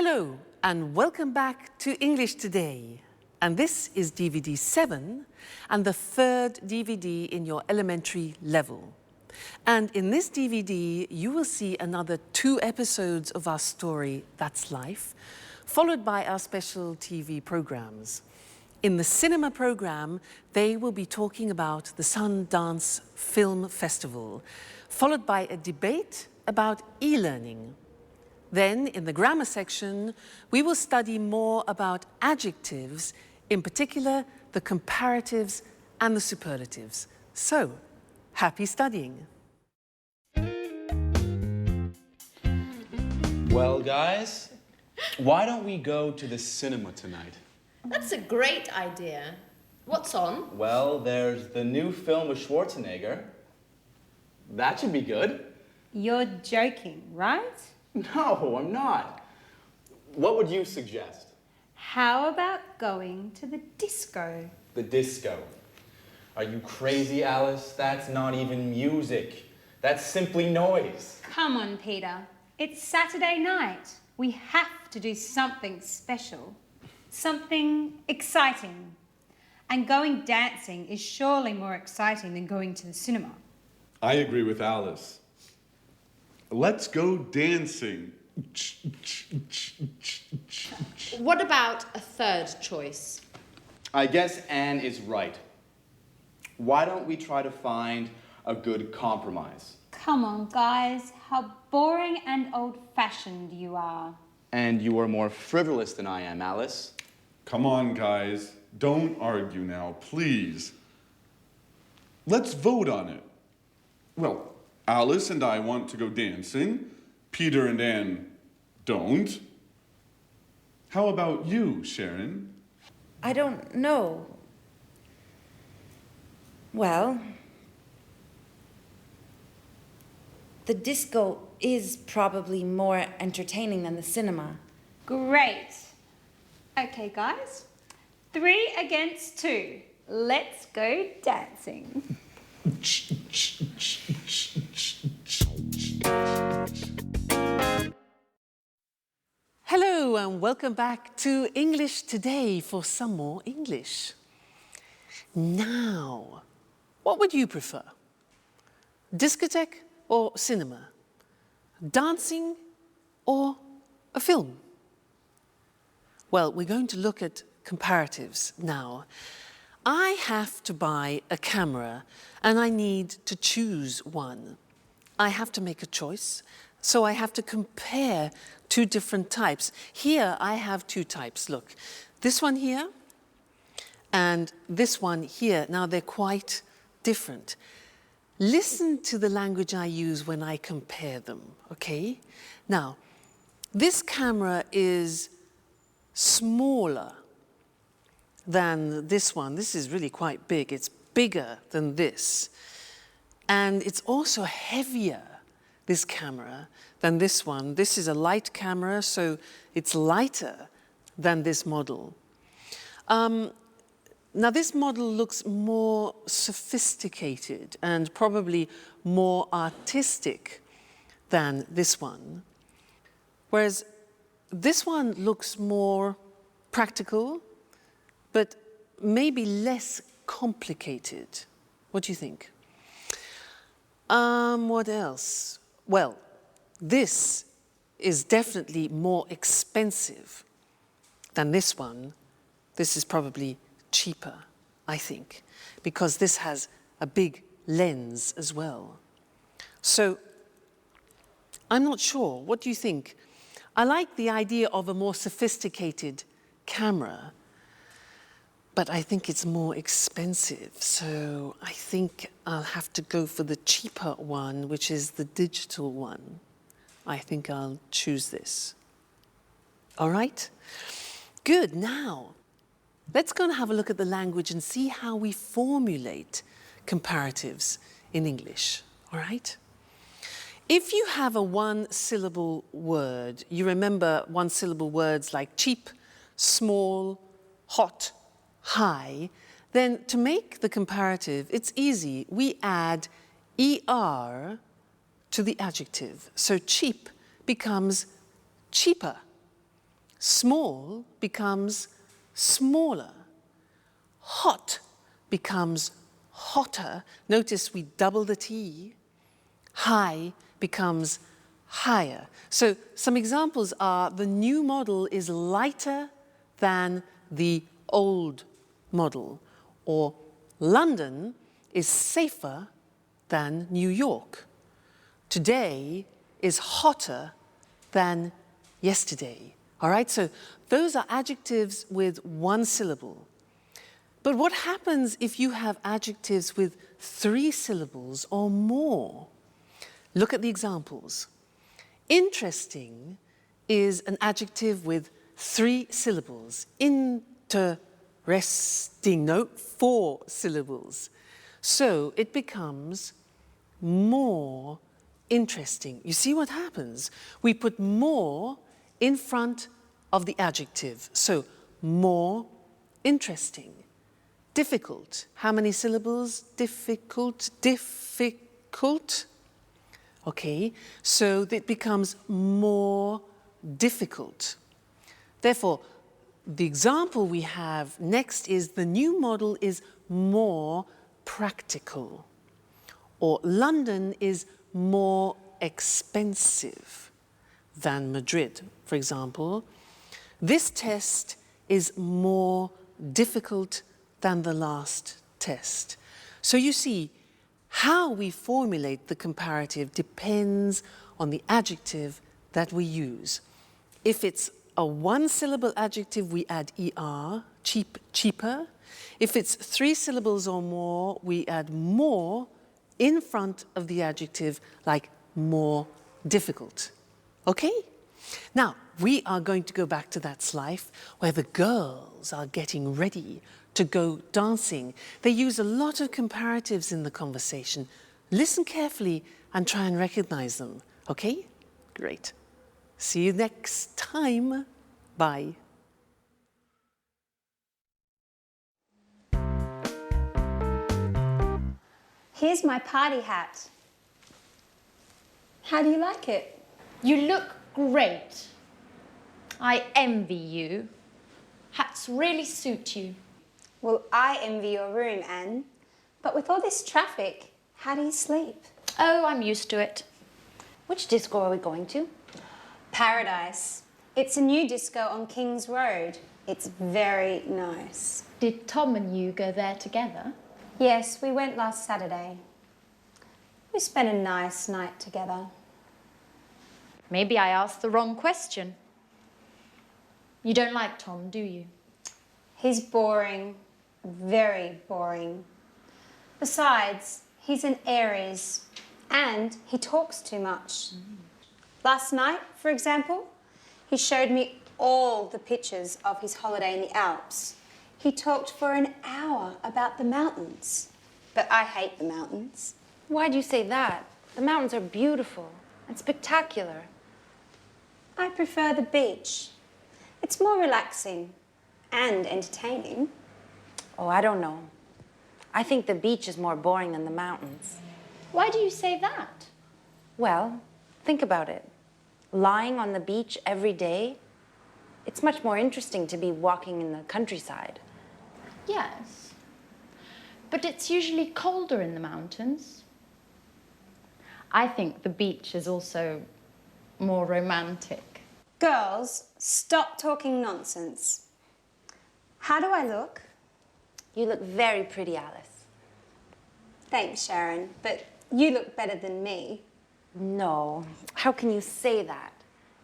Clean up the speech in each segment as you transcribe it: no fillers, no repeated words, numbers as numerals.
Hello and welcome back to English Today. And this is DVD 7 and the third DVD in your elementary level. And in this DVD, you will see another 2 episodes of our story, That's Life, followed by our special TV programs. In the cinema program, they will be talking about the Sundance Film Festival, followed by a debate about e-learning. Then, in the grammar section, we will study more about adjectives, in particular the comparatives and the superlatives. So, happy studying. Well, guys, why don't we go to the cinema tonight? That's a great idea. What's on? Well, there's the new film with Schwarzenegger. That should be good. You're joking, right? No, I'm not. What would you suggest? How about going to the disco? The disco. Are you crazy, Alice? That's not even music. That's simply noise. Come on, Peter. It's Saturday night. We have to do something special. Something exciting. And going dancing is surely more exciting than going to the cinema. I agree with Alice. Let's go dancing. What about a third choice? I guess Anne is right. Why don't we try to find a good compromise? Come on, guys. How boring and old-fashioned you are. And you are more frivolous than I am, Alice. Come on, guys. Don't argue now, please. Let's vote on it. Well, Alice and I want to go dancing. Peter and Anne don't. How about you, Sharon? I don't know. Well, the disco is probably more entertaining than the cinema. Great. Okay, guys. 3 against 2. Let's go dancing. Hello and welcome back to English Today for some more English. Now, what would you prefer? Discotheque or cinema? Dancing or a film? Well, we're going to look at comparatives now. I have to buy a camera and I need to choose one. I have to make a choice, so I have to compare 2 different types. Here I have 2 types, look. This one here and this one here. Now they're quite different. Listen to the language I use when I compare them, okay? Now, this camera is smaller than this one. This is really quite big. It's bigger than this. And it's also heavier, this camera, than this one. This is a light camera, so it's lighter than this model. Now this model looks more sophisticated and probably more artistic than this one. Whereas this one looks more practical, but maybe less complicated. What do you think? What else? Well, this is definitely more expensive than this one. This is probably cheaper, I think, because this has a big lens as well. So, I'm not sure. What do you think? I like the idea of a more sophisticated camera, but I think it's more expensive. So I think I'll have to go for the cheaper one, which is the digital one. I think I'll choose this. All right? Good. Now, let's go and have a look at the language and see how we formulate comparatives in English. All right? If you have a 1-syllable word, you remember 1-syllable words like cheap, small, hot, high, then to make the comparative, it's easy. We add ER to the adjective. So cheap becomes cheaper. Small becomes smaller. Hot becomes hotter. Notice we double the T. High becomes higher. So some examples are the new model is lighter than the old model, or London is safer than New York. Today is hotter than yesterday. All right, so those are adjectives with one syllable. But what happens if you have adjectives with 3 syllables or more? Look at the examples. Interesting is an adjective with 3 syllables. Interesting, no, 4 syllables. So it becomes more interesting. You see what happens? We put more in front of the adjective. So more interesting. Difficult. How many syllables? Difficult, difficult. Okay, so it becomes more difficult. Therefore, the example we have next is the new model is more practical, or London is more expensive than Madrid, for example. This test is more difficult than the last test. So you see, how we formulate the comparative depends on the adjective that we use. If it's a 1-syllable adjective, we add er, cheap, cheaper. If it's 3 syllables or more, we add more in front of the adjective, like more difficult. Okay? Now, we are going to go back to that life where the girls are getting ready to go dancing. They use a lot of comparatives in the conversation. Listen carefully and try and recognize them. Okay? Great. See you next time. Bye. Here's my party hat. How do you like it? You look great. I envy you. Hats really suit you. Well, I envy your room, Anne. But with all this traffic, how do you sleep? Oh, I'm used to it. Which disco are we going to? Paradise. It's a new disco on King's Road. It's very nice. Did Tom and you go there together? Yes, we went last Saturday. We spent a nice night together. Maybe I asked the wrong question. You don't like Tom, do you? He's boring. Very boring. Besides, he's an Aries and he talks too much. Last night, for example, he showed me all the pictures of his holiday in the Alps. He talked for an hour about the mountains. But I hate the mountains. Why do you say that? The mountains are beautiful and spectacular. I prefer the beach. It's more relaxing and entertaining. Oh, I don't know. I think the beach is more boring than the mountains. Why do you say that? Well, think about it. Lying on the beach every day, it's much more interesting to be walking in the countryside. Yes. But it's usually colder in the mountains. I think the beach is also more romantic. Girls, stop talking nonsense. How do I look? You look very pretty, Alice. Thanks, Sharon, but you look better than me. No, how can you say that?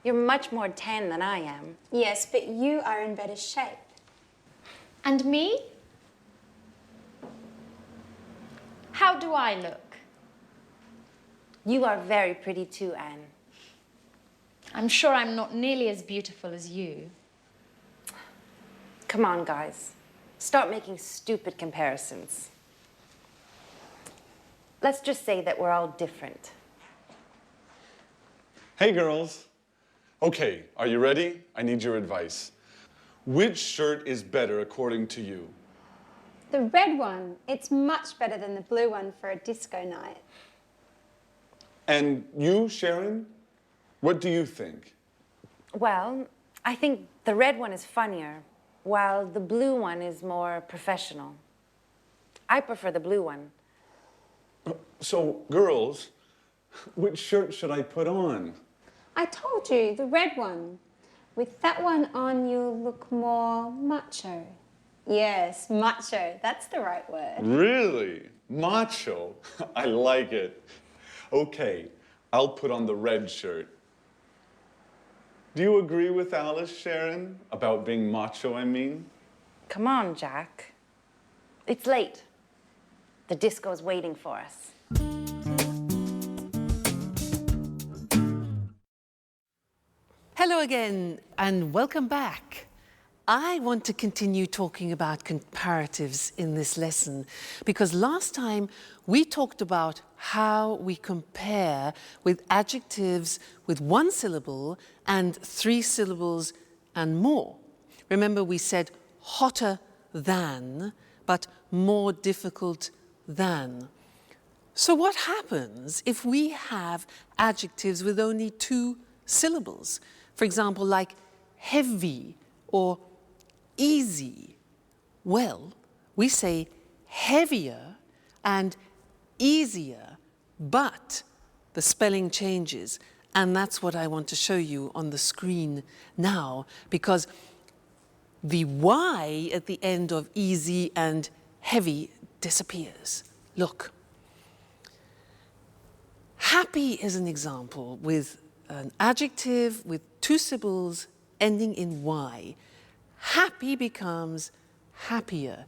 You're much more tan than I am. Yes, but you are in better shape. And me? How do I look? You are very pretty too, Anne. I'm sure I'm not nearly as beautiful as you. Come on, guys. Stop making stupid comparisons. Let's just say that we're all different. Hey, girls. Okay, are you ready? I need your advice. Which shirt is better according to you? The red one, it's much better than the blue one for a disco night. And you, Sharon? What do you think? Well, I think The red one is funnier, while the blue one is more professional. I prefer the blue one. So, girls, which shirt should I put on? I told you, the red one. With that one on, you'll look more macho. Yes, macho. That's the right word. Really? Macho? I like it. Okay, I'll put on the red shirt. Do you agree with Alice, Sharon, about being macho, I mean? Come on, Jack. It's late. The disco's waiting for us. Hello again, and welcome back. I want to continue talking about comparatives in this lesson because last time we talked about how we compare with adjectives with 1 syllable and 3 syllables and more. Remember, we said hotter than, but more difficult than. So what happens if we have adjectives with only 2 syllables? For example, like heavy or easy. Well, we say heavier and easier, but the spelling changes. And that's what I want to show you on the screen now, because the Y at the end of easy and heavy disappears. Look. Happy is an example with an adjective with 2 syllables ending in Y. Happy becomes happier.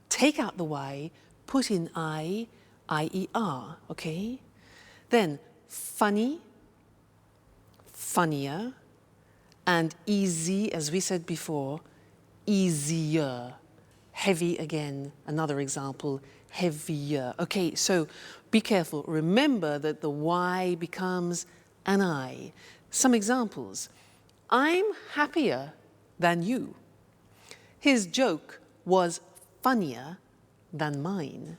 Take out the Y, put in I-E-R, okay? Then funny, funnier, and easy, as we said before, easier. Heavy again, another example, heavier. Okay, so be careful. Remember that the Y becomes an I. Some examples. I'm happier than you. His joke was funnier than mine.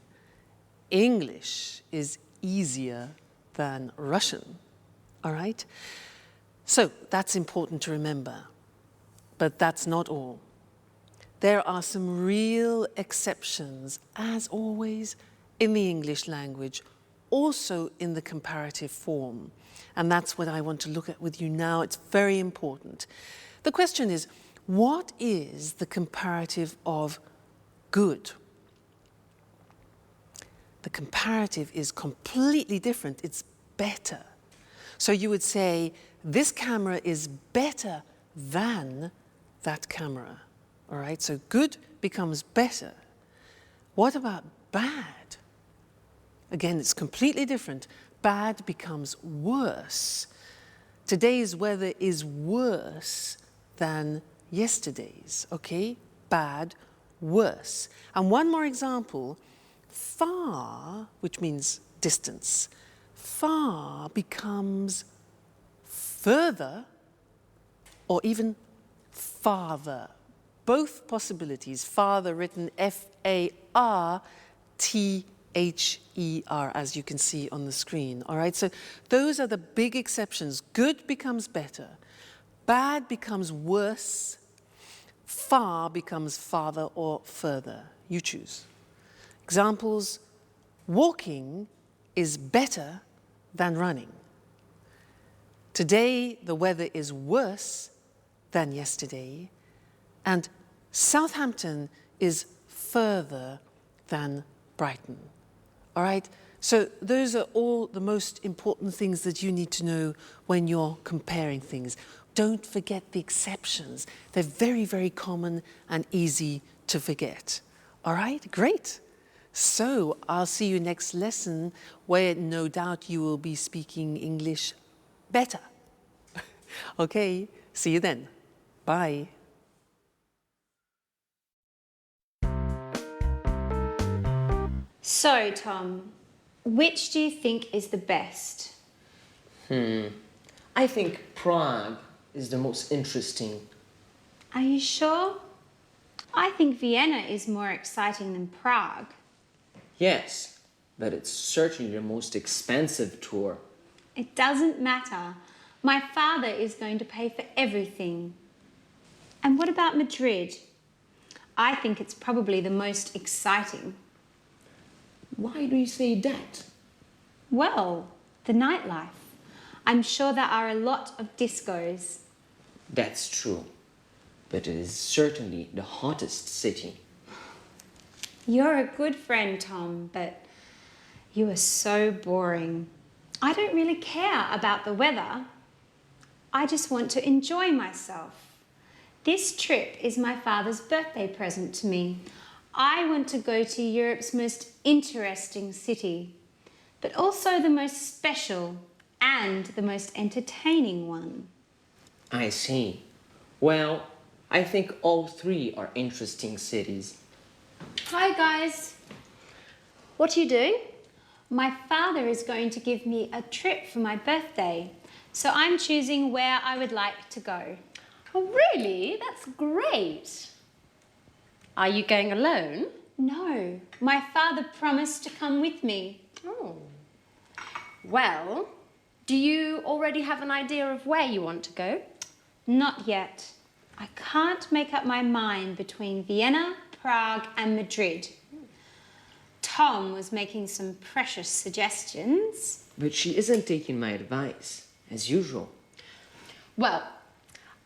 English is easier than Russian. All right? So that's important to remember. But that's not all. There are some real exceptions, as always, in the English language, also in the comparative form. And that's what I want to look at with you now. It's very important. The question is, what is the comparative of good? The comparative is completely different. It's better. So you would say, this camera is better than that camera. All right, so good becomes better. What about bad? Again, it's completely different. Bad becomes worse. Today's weather is worse than yesterday's, okay? Bad, worse. And one more example, far, which means distance, far becomes further or even farther. Both possibilities, farther written F-A-R-T-H-E-R, as you can see on the screen. All right, so those are the big exceptions. Good becomes better, bad becomes worse, far becomes farther or further. You choose. Examples, walking is better than running. Today, the weather is worse than yesterday, and Southampton is further than Brighton. All right? So those are all the most important things that you need to know when you're comparing things. Don't forget the exceptions. They're very, very common and easy to forget. All right? Great. So I'll see you next lesson where no doubt you will be speaking English better. Okay, see you then. Bye. So, Tom, which do you think is the best? I think Prague is the most interesting. Are you sure? I think Vienna is more exciting than Prague. Yes, but it's certainly the most expensive tour. It doesn't matter. My father is going to pay for everything. And what about Madrid? I think it's probably the most exciting. Why do you say that? Well, the nightlife. I'm sure there are a lot of discos. That's true. But it is certainly the hottest city. You're a good friend, Tom, but you are so boring. I don't really care about the weather. I just want to enjoy myself. This trip is my father's birthday present to me. I want to go to Europe's most interesting city, but also the most special and the most entertaining one. I see. Well, I think all three are interesting cities. Hi, guys. What are you doing? My father is going to give me a trip for my birthday, so I'm choosing where I would like to go. Oh, really? That's great. Are you going alone? No, my father promised to come with me. Oh. Well, do you already have an idea of where you want to go? Not yet. I can't make up my mind between Vienna, Prague and Madrid. Tom was making some precious suggestions. But she isn't taking my advice, as usual. Well,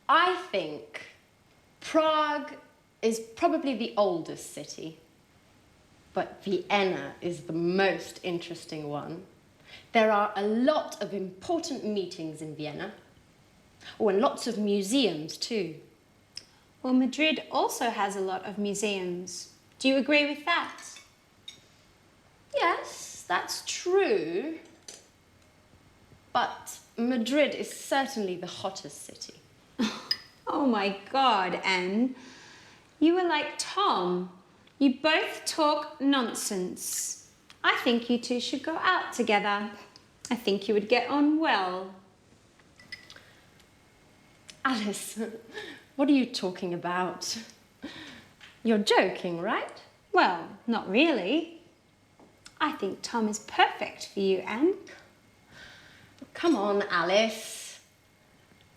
I think Prague is probably the oldest city, but Vienna is the most interesting one. There are a lot of important meetings in Vienna. Oh, and lots of museums too. Well, Madrid also has a lot of museums. Do you agree with that? Yes, that's true. But Madrid is certainly the hottest city. Oh my God, Anne. You are like Tom. You both talk nonsense. I think you two should go out together. I think you would get on well. Alice, what are you talking about? You're joking, right? Well, not really. I think Tom is perfect for you, Anne. Come on, Alice.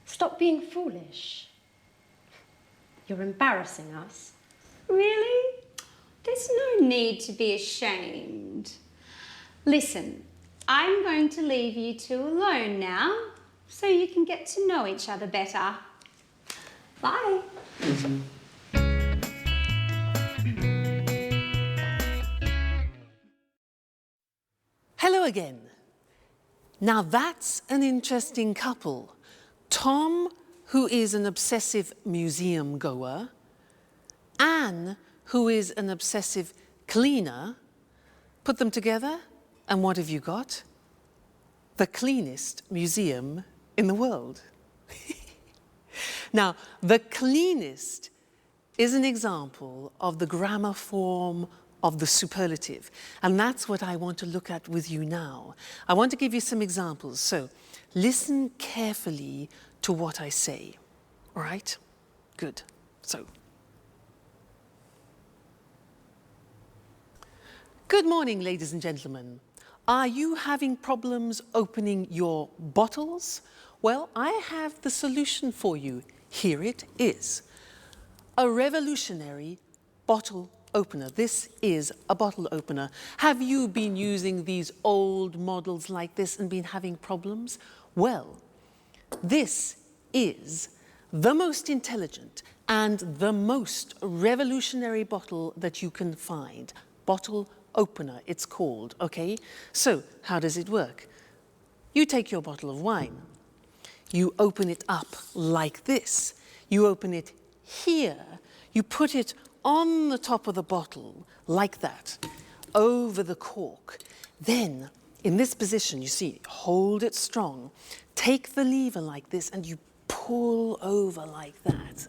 Stop being foolish. You're embarrassing us. Really? There's no need to be ashamed. Listen, I'm going to leave you two alone now so you can get to know each other better. Bye. Hello again. Now that's an interesting couple. Tom, who is an obsessive museum goer, Anne, who is an obsessive cleaner. Put them together, and what have you got? The cleanest museum in the world. Now, the cleanest is an example of the grammar form of the superlative, and that's what I want to look at with you now. I want to give you some examples, so listen carefully to what I say, all right? Good. So, good morning, ladies and gentlemen. Are you having problems opening your bottles? Well, I have the solution for you. Here it is. A revolutionary bottle opener. This is a bottle opener. Have you been using these old models like this and been having problems? Well, this is the most intelligent and the most revolutionary bottle that you can find. Bottle opener, it's called, okay? So, how does it work? You take your bottle of wine. You open it up like this. You open it here. You put it on the top of the bottle like that, over the cork. Then, in this position, you see, hold it strong. Take the lever like this and you pull over like that.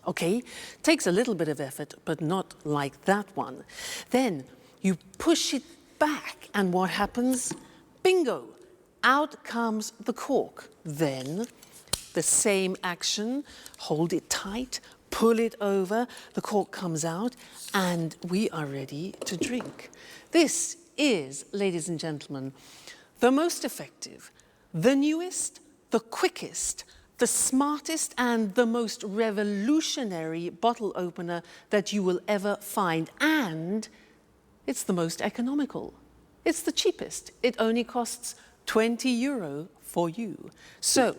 Okay? Takes a little bit of effort, but not like that one. Then you push it back, and what happens? Bingo! Out comes the cork. Then the same action, hold it tight, pull it over, the cork comes out, and we are ready to drink. This is, ladies and gentlemen, the most effective, the newest, the quickest, the the smartest and the most revolutionary bottle opener that you will ever find. And it's the most economical. It's the cheapest. It only costs €20 for you. So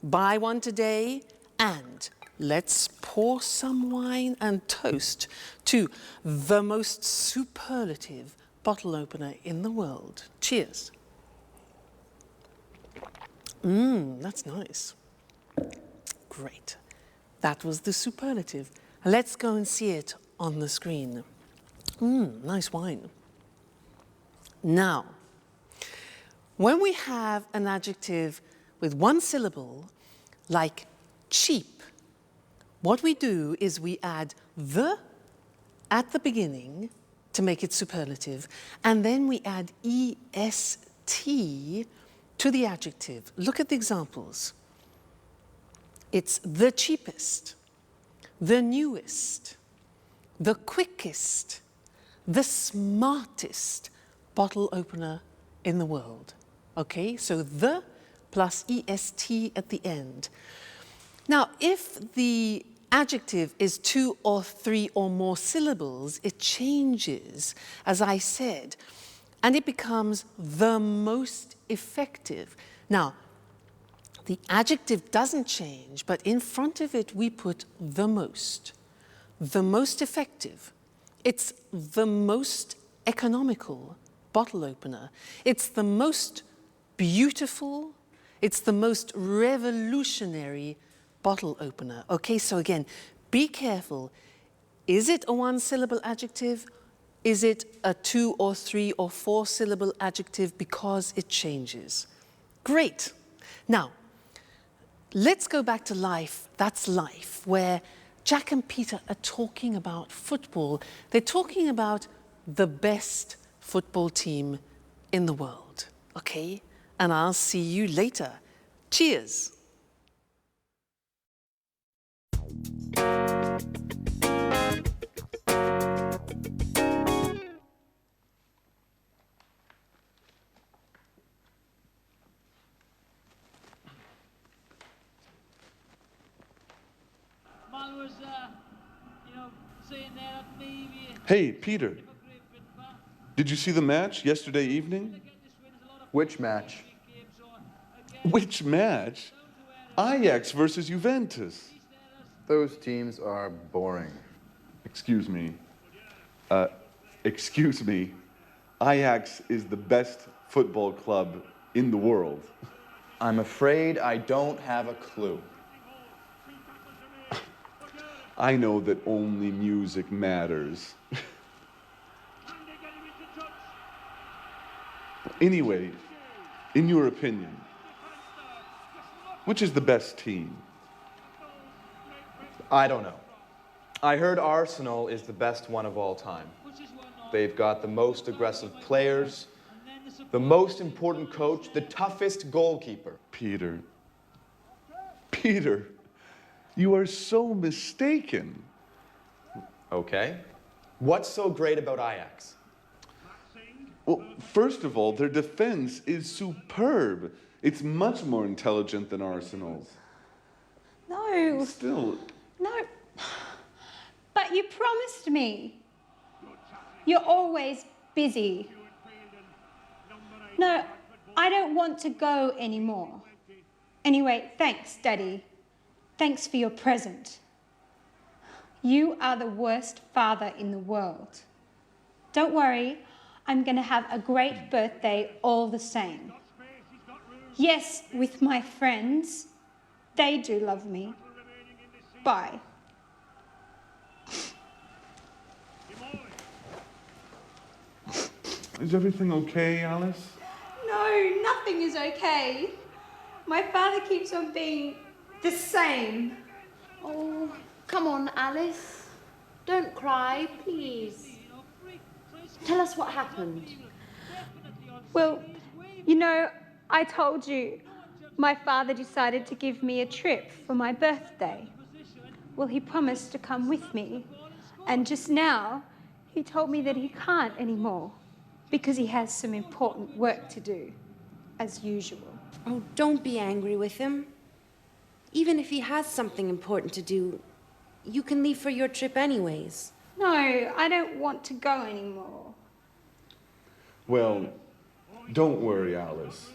buy one today and let's pour some wine and toast to the most superlative bottle opener in the world. Cheers. That's nice. Great. That was the superlative. Let's go and see it on the screen. Nice wine. Now, when we have an adjective with one syllable, like cheap, what we do is we add the at the beginning to make it superlative, and then we add est to the adjective. Look at the examples. It's the cheapest, the newest, the quickest, the smartest bottle opener in the world. Okay, so the plus est at the end. Now, if the adjective is 2 or 3 or more syllables, it changes, as I said, and it becomes the most effective. Now, the adjective doesn't change, but in front of it we put the most effective. It's the most economical bottle opener. It's the most beautiful, it's the most revolutionary bottle opener. Okay, so again, be careful. Is it a 1-syllable adjective? Is it a 2 or 3 or 4 syllable adjective? Because it changes. Great. Now, let's go back to life. That's life, where Jack and Peter are talking about football. They're talking about the best football team in the world. Okay? And I'll see you later. Cheers. Hey, Peter. Did you see the match yesterday evening? Which match? Which match? Ajax versus Juventus. Those teams are boring. Excuse me. Excuse me. Ajax is the best football club in the world. I'm afraid I don't have a clue. I know that only music matters. Anyway, in your opinion, which is the best team? I don't know. I heard Arsenal is the best one of all time. They've got the most aggressive players, the most important coach, the toughest goalkeeper. Peter, you are so mistaken. Okay. What's so great about Ajax? Well, first of all, their defense is superb. It's much more intelligent than Arsenal's. No. Still. No. But you promised me. You're always busy. No, I don't want to go anymore. Anyway, thanks, Daddy. Thanks for your present. You are the worst father in the world. Don't worry, I'm going to have a great birthday all the same. Yes, with my friends. They do love me. Bye. Is everything okay, Alice? No, nothing is okay. My father keeps on being the same. Oh, come on, Alice. Don't cry, please. Tell us what happened. Well, you know, I told you my father decided to give me a trip for my birthday. Well, he promised to come with me. And just now, he told me that he can't anymore because he has some important work to do, as usual. Oh, don't be angry with him. even if he has something important to do, you can leave for your trip anyways. No, I don't want to go anymore. Well, don't worry, Alice.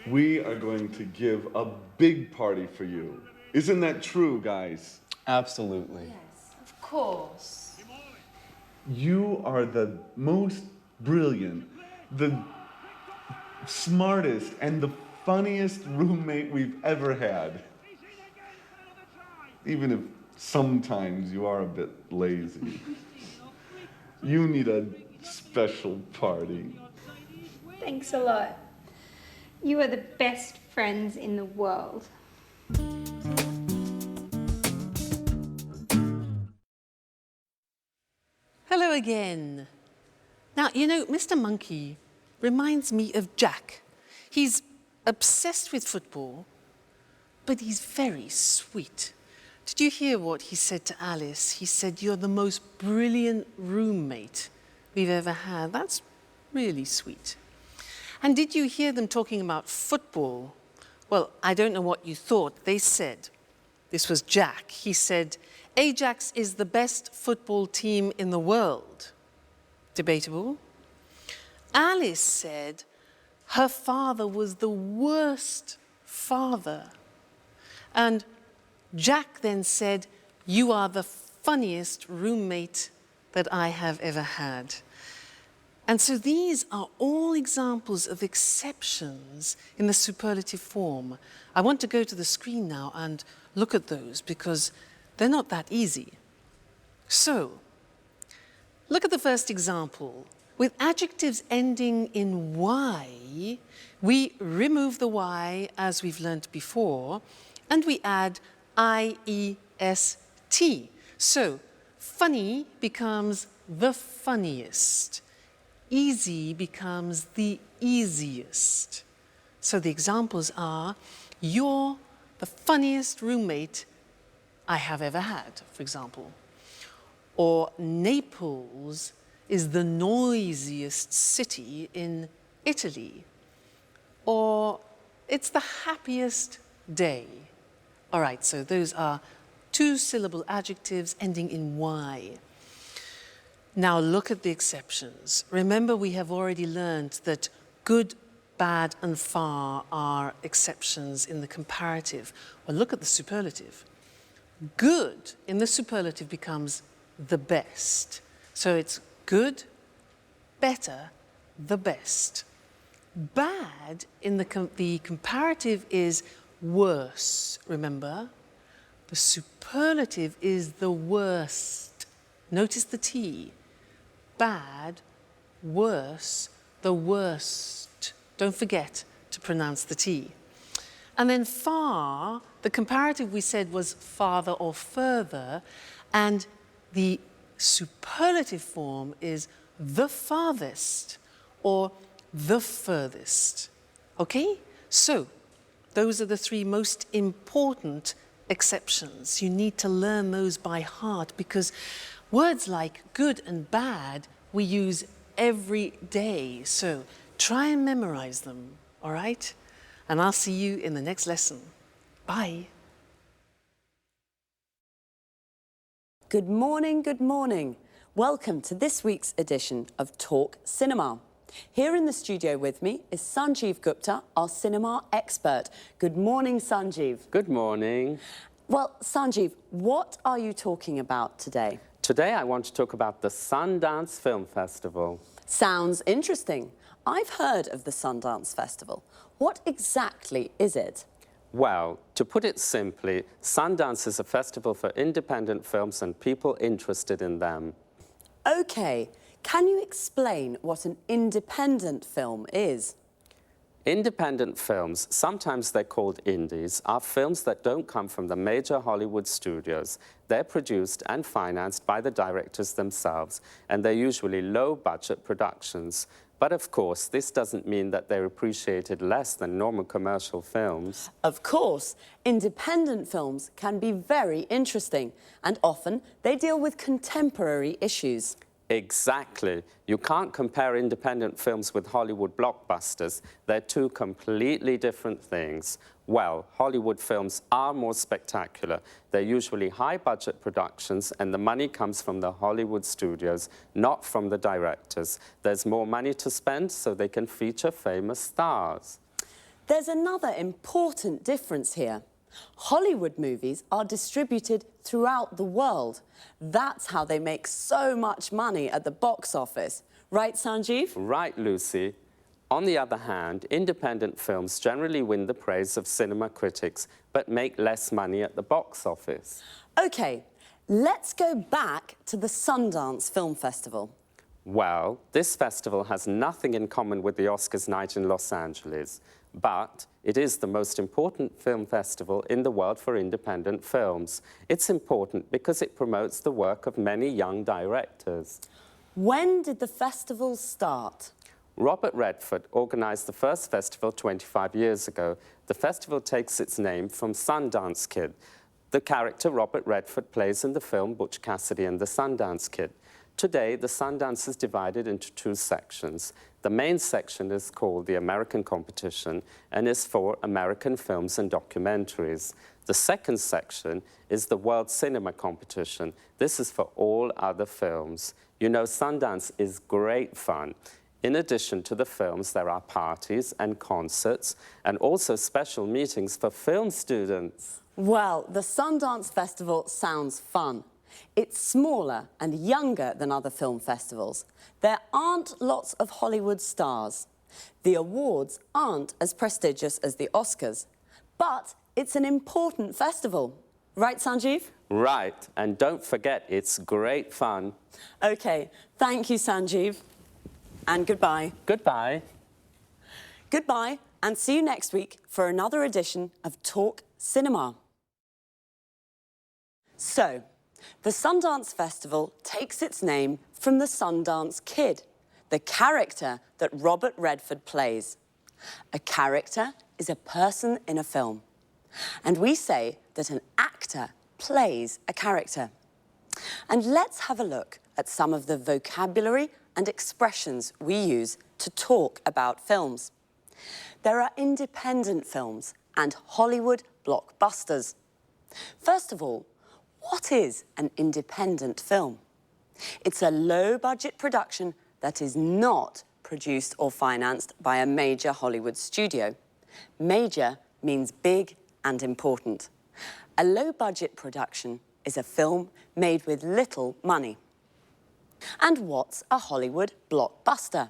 We are going to give a big party for you. Isn't that true, guys? Absolutely. Yes, of course. You are the most brilliant, the smartest, and the funniest roommate we've ever had. Even if sometimes you are a bit lazy. You need a special party. Thanks a lot. You are the best friends in the world. Hello again. Now, you know, Mr. Monkey reminds me of Jack. He's obsessed with football, but he's very sweet. Did you hear what he said to Alice? He said, "You're the most brilliant roommate we've ever had." That's really sweet. And did you hear them talking about football? Well, I don't know what you thought. They said, this was Jack, he said, "Ajax is the best football team in the world." Debatable. Alice said her father was the worst father. And Jack then said, "You are the funniest roommate that I have ever had." And so these are all examples of exceptions in the superlative form. I want to go to the screen now and look at those because they're not that easy. So, look at the first example. With adjectives ending in Y, we remove the Y as we've learnt before, and we add IEST. So, funny becomes the funniest. Easy becomes the easiest. So the examples are, "You're the funniest roommate I have ever had," for example. Or Naples is the noisiest city in Italy. Or it's the happiest day. All right, so those are two-syllable adjectives ending in Y. Now look at the exceptions. Remember, we have already learned that good, bad, and far are exceptions in the comparative. Well, look at the superlative. Good in the superlative becomes the best. So it's good, better, the best. Bad in the comparative is worse, remember? The superlative is the worst. Notice the T. Bad, worse, the worst. Don't forget to pronounce the T. And then far, the comparative we said was farther or further, and the superlative form is the farthest or the furthest. Okay? So, those are the three most important exceptions. You need to learn those by heart because words like good and bad we use every day. So try and memorize them, all right? And I'll see you in the next lesson. Bye. Good morning, good morning. Welcome to this week's edition of Talk Cinema. Here in the studio with me is Sanjeev Gupta, our cinema expert. Good morning, Sanjeev. Good morning. Well, Sanjeev, what are you talking about today? Today I want to talk about the Sundance Film Festival. Sounds interesting. I've heard of the Sundance Festival. What exactly is it? Well, to put it simply, Sundance is a festival for independent films and people interested in them. Okay, can you explain what an independent film is? Independent films, sometimes they're called indies, are films that don't come from the major Hollywood studios. They're produced and financed by the directors themselves, and they're usually low-budget productions. But of course, this doesn't mean that they're appreciated less than normal commercial films. Of course, independent films can be very interesting, and often they deal with contemporary issues. Exactly. You can't compare independent films with Hollywood blockbusters. They're two completely different things. Well, Hollywood films are more spectacular. They're usually high-budget productions, and the money comes from the Hollywood studios, not from the directors. There's more money to spend, so they can feature famous stars. There's another important difference here. Hollywood movies are distributed throughout the world. That's how they make so much money at the box office. Right, Sanjeev? Right, Lucy. On the other hand, independent films generally win the praise of cinema critics, but make less money at the box office. OK, let's go back to the Sundance Film Festival. Well, this festival has nothing in common with the Oscars night in Los Angeles, but it is the most important film festival in the world for independent films. It's important because it promotes the work of many young directors. When did the festival start? Robert Redford organized the first festival 25 years ago. The festival takes its name from Sundance Kid, the character Robert Redford plays in the film Butch Cassidy and the Sundance Kid. Today, the Sundance is divided into two sections. The main section is called the American Competition and is for American films and documentaries. The second section is the World Cinema Competition. This is for all other films. You know, Sundance is great fun. In addition to the films, there are parties and concerts and also special meetings for film students. Well, the Sundance Festival sounds fun. It's smaller and younger than other film festivals. There aren't lots of Hollywood stars. The awards aren't as prestigious as the Oscars. But it's an important festival. Right, Sanjeev? Right, and don't forget, it's great fun. OK, thank you, Sanjeev. And goodbye. Goodbye. Goodbye, and see you next week for another edition of Talk Cinema. So, the Sundance Festival takes its name from the Sundance Kid, the character that Robert Redford plays. A character is a person in a film. And we say that an actor plays a character. And let's have a look at some of the vocabulary and expressions we use to talk about films. There are independent films and Hollywood blockbusters. First of all, what is an independent film? It's a low-budget production that is not produced or financed by a major Hollywood studio. Major means big and important. A low-budget production is a film made with little money. And what's a Hollywood blockbuster?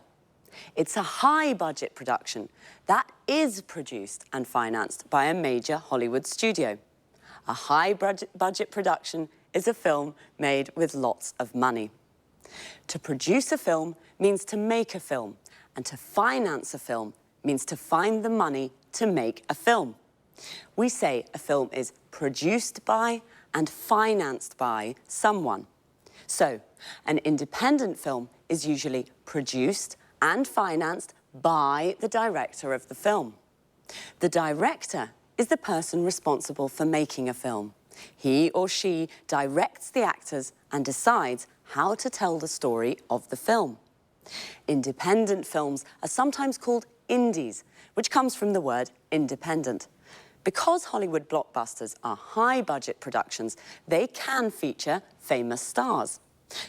It's a high-budget production that is produced and financed by a major Hollywood studio. A high-budget production is a film made with lots of money. To produce a film means to make a film, and to finance a film means to find the money to make a film. We say a film is produced by and financed by someone. So, an independent film is usually produced and financed by the director of the film. The director is the person responsible for making a film. He or she directs the actors and decides how to tell the story of the film. Independent films are sometimes called indies, which comes from the word independent. Because Hollywood blockbusters are high-budget productions, they can feature famous stars.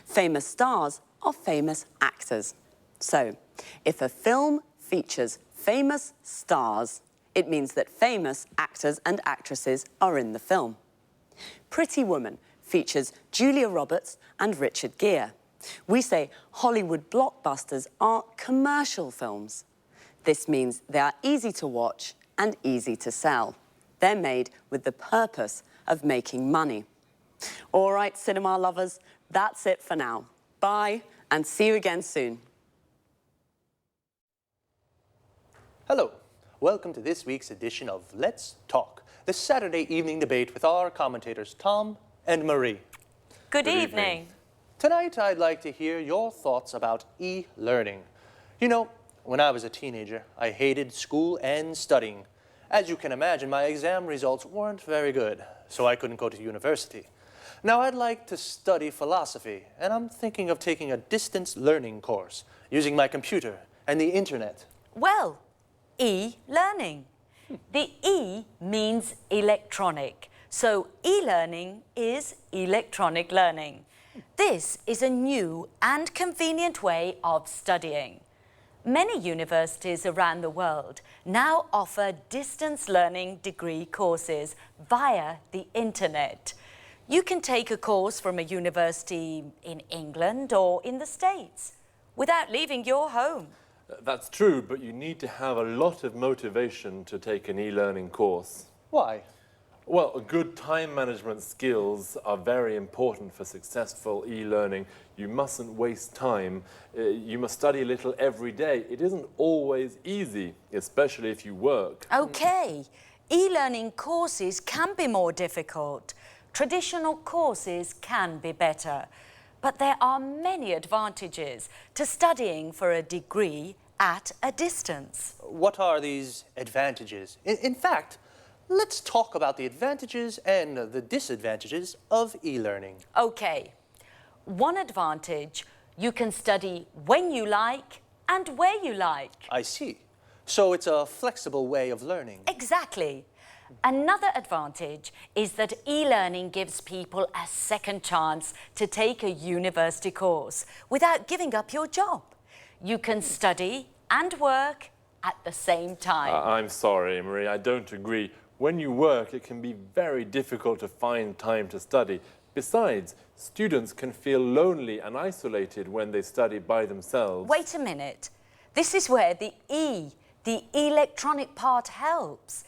Famous stars are famous actors. So, if a film features famous stars, it means that famous actors and actresses are in the film. Pretty Woman features Julia Roberts and Richard Gere. We say Hollywood blockbusters are commercial films. This means they are easy to watch and easy to sell. They're made with the purpose of making money. All right, cinema lovers, that's it for now. Bye, and see you again soon. Hello. Welcome to this week's edition of Let's Talk, the Saturday evening debate with our commentators Tom and Marie. Good evening. Tonight, I'd like to hear your thoughts about e-learning. You know, when I was a teenager, I hated school and studying. As you can imagine, my exam results weren't very good, so I couldn't go to university. Now, I'd like to study philosophy, and I'm thinking of taking a distance learning course using my computer and the internet. Well, e-learning. The E means electronic, so e-learning is electronic learning. This is a new and convenient way of studying. Many universities around the world now offer distance learning degree courses via the internet. You can take a course from a university in England or in the States without leaving your home. That's true, but you need to have a lot of motivation to take an e-learning course. Why? Well, good time management skills are very important for successful e-learning. You mustn't waste time. You must study a little every day. It isn't always easy, especially if you work. Okay, e-learning courses can be more difficult. Traditional courses can be better. But there are many advantages to studying for a degree at a distance. What are these advantages? In fact, let's talk about the advantages and the disadvantages of e-learning. Okay, one advantage, you can study when you like and where you like. I see. So it's a flexible way of learning. Exactly. Another advantage is that e-learning gives people a second chance to take a university course without giving up your job. You can study and work at the same time. I'm sorry, Marie, I don't agree. When you work, it can be very difficult to find time to study. Besides, students can feel lonely and isolated when they study by themselves. Wait a minute. This is where the electronic part helps.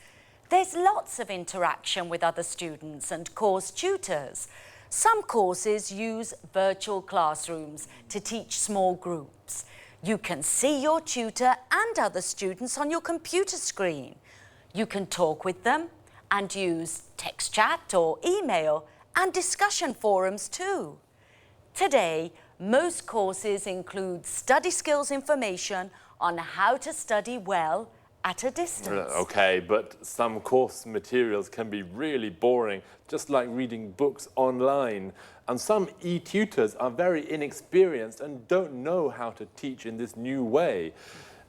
There's lots of interaction with other students and course tutors. Some courses use virtual classrooms to teach small groups. You can see your tutor and other students on your computer screen. You can talk with them and use text chat or email and discussion forums too. Today, most courses include study skills information on how to study well at a distance. Okay, but some course materials can be really boring, just like reading books online. And some e-tutors are very inexperienced and don't know how to teach in this new way.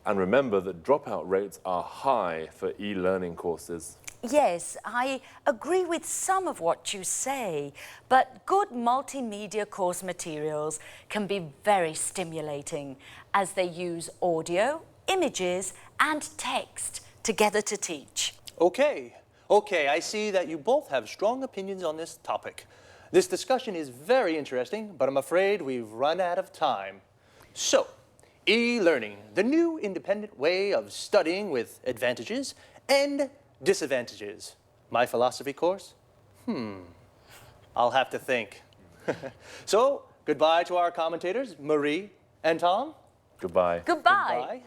And remember that dropout rates are high for e-learning courses. Yes, I agree with some of what you say, but good multimedia course materials can be very stimulating as they use audio, images and text together to teach. Okay, I see that you both have strong opinions on this topic. This discussion is very interesting, but I'm afraid we've run out of time. So, e-learning, the new independent way of studying with advantages and disadvantages. My philosophy course? I'll have to think. So, goodbye to our commentators, Marie and Tom. Goodbye. Goodbye.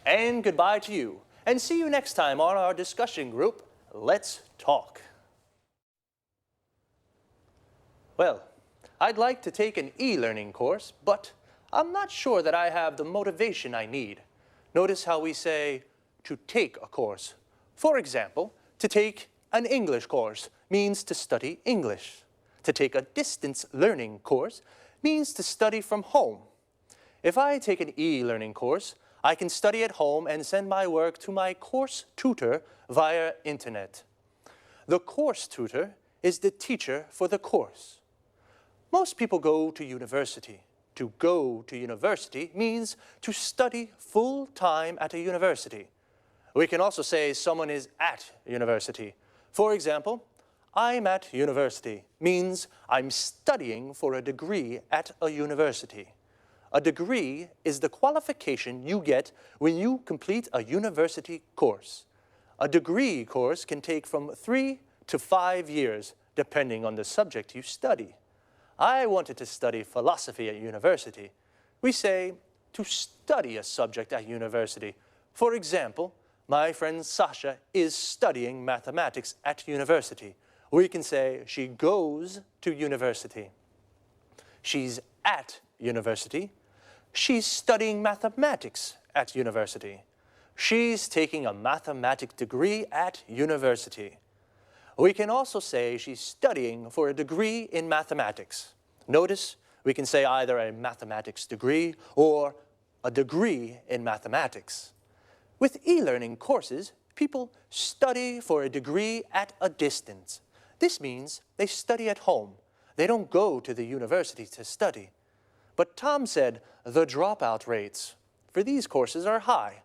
And goodbye to you. And see you next time on our discussion group, Let's Talk. Well, I'd like to take an e-learning course, but I'm not sure that I have the motivation I need. Notice how we say to take a course. For example, to take an English course means to study English. To take a distance learning course means to study from home. If I take an e-learning course, I can study at home and send my work to my course tutor via internet. The course tutor is the teacher for the course. Most people go to university. To go to university means to study full-time at a university. We can also say someone is at university. For example, I'm at university means I'm studying for a degree at a university. A degree is the qualification you get when you complete a university course. A degree course can take from 3 to 5 years, depending on the subject you study. I wanted to study philosophy at university. We say to study a subject at university. For example, my friend Sasha is studying mathematics at university. We can say she goes to university. She's at university. She's studying mathematics at university. She's taking a mathematics degree at university. We can also say she's studying for a degree in mathematics. Notice we can say either a mathematics degree or a degree in mathematics. With e-learning courses, people study for a degree at a distance. This means they study at home. They don't go to the university to study. But Tom said the dropout rates for these courses are high.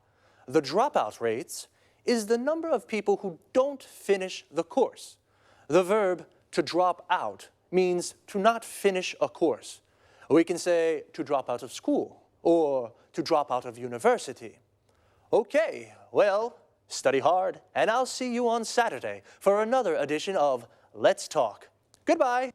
The dropout rates is the number of people who don't finish the course. The verb to drop out means to not finish a course. We can say to drop out of school or to drop out of university. Okay, well, study hard, and I'll see you on Saturday for another edition of Let's Talk. Goodbye.